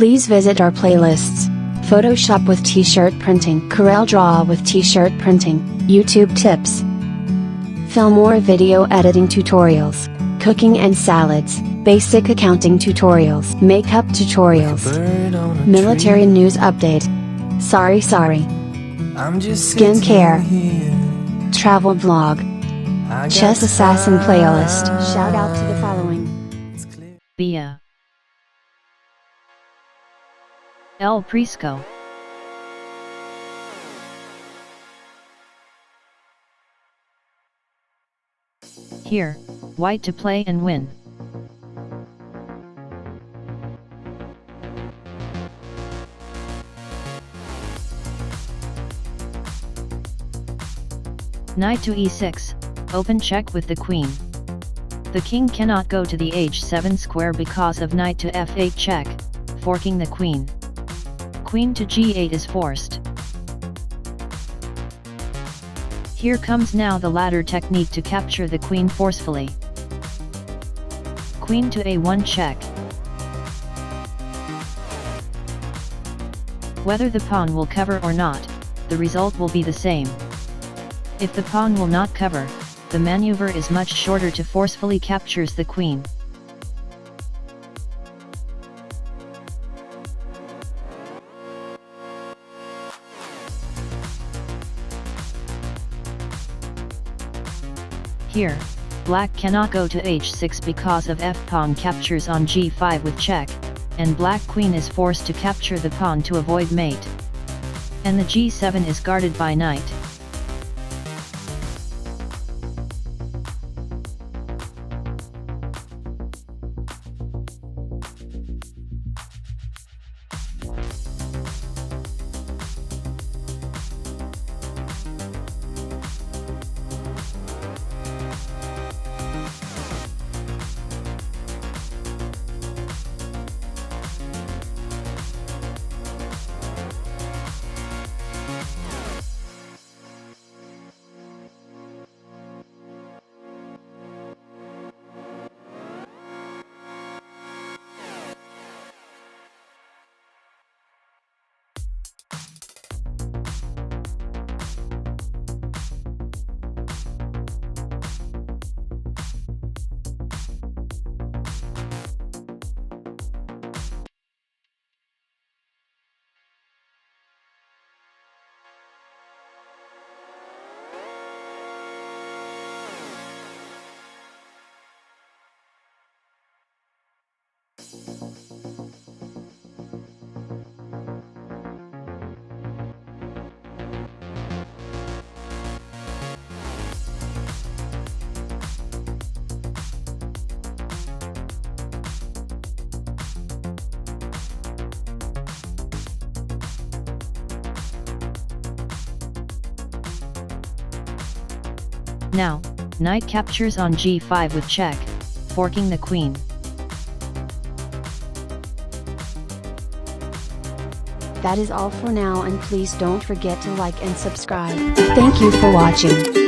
Please visit our playlists. Photoshop with t-shirt printing, Corel Draw with t-shirt printing, YouTube tips, film or video editing tutorials, cooking and salads, basic accounting tutorials, makeup tutorials, military news update, sorry, skincare, travel vlog, chess assassin playlist. Shout out to the following: Bia, El Prisco, here, white to play and win. Knight to e6, open check with the queen. The king cannot go to the h7 square because of knight to f8 check, forking the queen. Queen to g8 is forced. Here comes now the ladder technique to capture the queen forcefully. Queen to a1 check. Whether the pawn will cover or not, the result will be the same. If the pawn will not cover, the maneuver is much shorter to forcefully captures the queen. Here, black cannot go to h6 because of f-pawn captures on g5 with check, and black queen is forced to capture the pawn to avoid mate. And the g7 is guarded by knight. Now, knight captures on g5 with check, forking the queen. That is all for now, and please don't forget to like and subscribe. Thank you for watching.